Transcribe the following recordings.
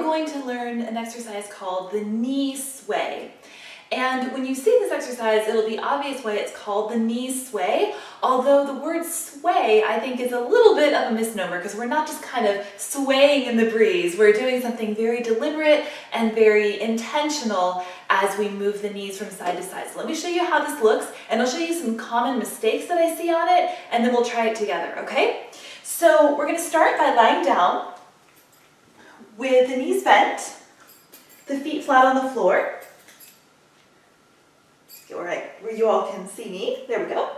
going to learn an exercise called the knee sway. And when you see this exercise, it'll be obvious why it's called the knee sway, although the word sway I think is a little bit of a misnomer because we're not just kind of swaying in the breeze. We're doing something very deliberate and very intentional as we move the knees from side to side. So let me show you how this looks, and I'll show you some common mistakes that I see on it, and then we'll try it together, okay? So we're going to start by lying down with the knees bent, the feet flat on the floor. All right, where you all can see me. There we go.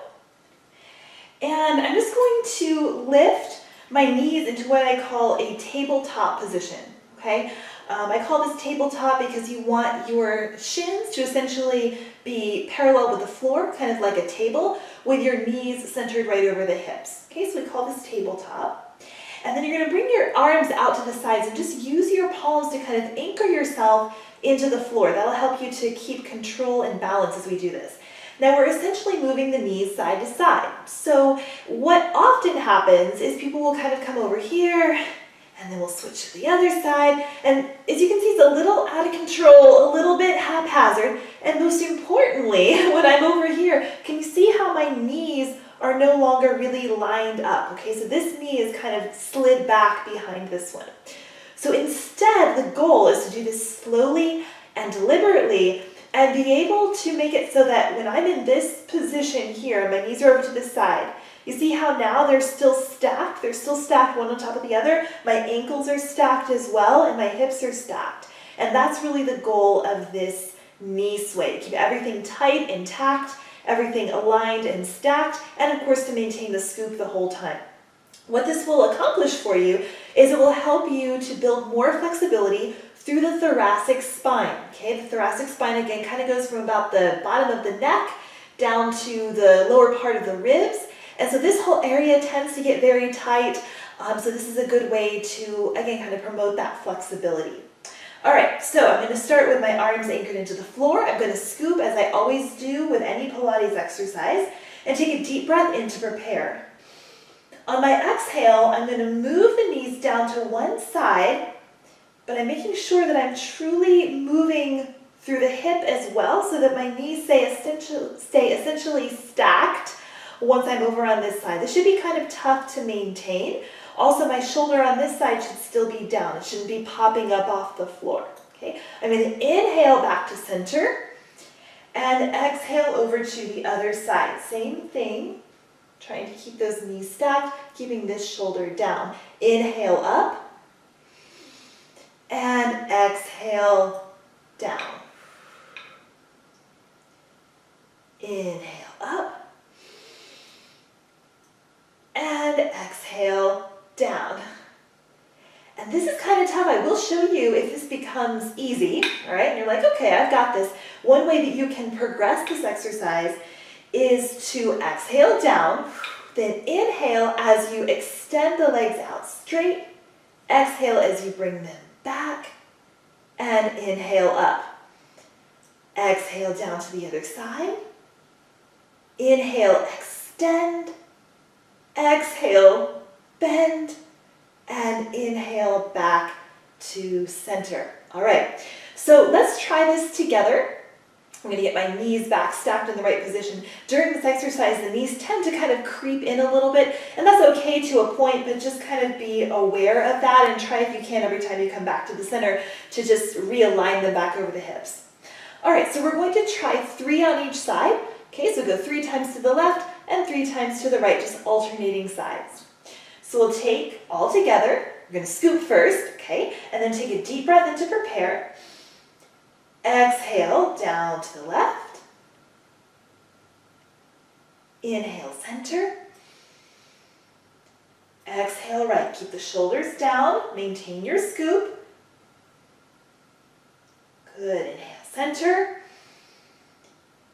And I'm just going to lift my knees into what I call a tabletop position, okay? I call this tabletop because you want your shins to essentially be parallel with the floor, kind of like a table, with your knees centered right over the hips. Okay, so we call this tabletop. And then you're going to bring your arms out to the sides and just use your palms to kind of anchor yourself into the floor. That'll help you to keep control and balance as we do this. Now we're essentially moving the knees side to side. So what often happens is people will kind of come over here and then we'll switch to the other side. And as you can see, it's a little out of control, a little bit haphazard. And most importantly, when I'm over here, can you see how my knees are no longer really lined up? Okay, so this knee is kind of slid back behind this one. So instead, the goal is to do this slowly and deliberately and be able to make it so that when I'm in this position here, my knees are over to the side. You see how now they're still stacked? They're still stacked one on top of the other. My ankles are stacked as well, and my hips are stacked. And that's really the goal of this knee sway, to keep everything tight, intact, everything aligned and stacked, and of course to maintain the scoop the whole time. What this will accomplish for you is it will help you to build more flexibility through the thoracic spine. Okay, the thoracic spine again kind of goes from about the bottom of the neck down to the lower part of the ribs. And so this whole area tends to get very tight. So this is a good way to, again, kind of promote that flexibility. All right, so I'm going to start with my arms anchored into the floor. I'm going to scoop, as I always do with any Pilates exercise, and take a deep breath in to prepare. On my exhale, I'm going to move the knees down to one side, but I'm making sure that I'm truly moving through the hip as well so that my knees stay essentially stacked once I'm over on this side. This should be kind of tough to maintain. Also, my shoulder on this side should still be down. It shouldn't be popping up off the floor. Okay, I'm going to inhale back to center and exhale over to the other side. Same thing. Trying to keep those knees stacked, keeping this shoulder down. Inhale up and exhale down. Inhale up and exhale down. And this is kind of tough. I will show you if this becomes easy, all right? And you're like, okay, I've got this. One way that you can progress this exercise is to exhale down, then inhale as you extend the legs out straight, exhale as you bring them back, and inhale up. Exhale down to the other side, inhale, extend, exhale, bend, and inhale back to center. All right, so let's try this together. I'm going to get my knees back stacked in the right position. During this exercise, the knees tend to kind of creep in a little bit, and that's okay to a point, but just kind of be aware of that and try if you can every time you come back to the center to just realign them back over the hips. All right, so we're going to try 3 on each side. Okay, so go 3 times to the left and 3 times to the right, just alternating sides. So we'll take all together. We're going to scoop first, okay, and then take a deep breath in to prepare. Exhale down to the left. Inhale center. Exhale right. Keep the shoulders down. Maintain your scoop. Good. Inhale center.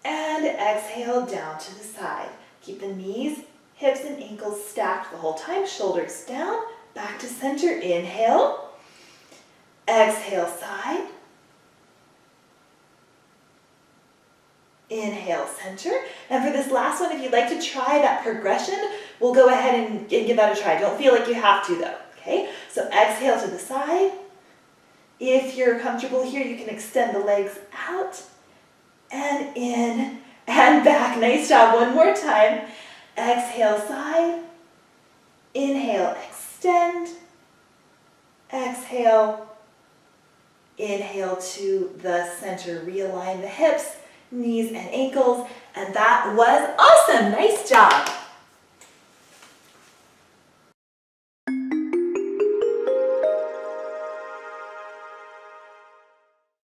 And exhale down to the side. Keep the knees, hips, and ankles stacked the whole time. Shoulders down. Back to center. Inhale. Exhale side. Inhale, center. And for this last one, if you'd like to try that progression, we'll go ahead and give that a try. Don't feel like you have to though, okay? So exhale to the side, If you're comfortable here, you can extend the legs out and in and back. Nice job. One more time. Exhale, side. Inhale, extend. Exhale. Inhale to the center. Realign the hips, knees, and ankles. And that was awesome. Nice job.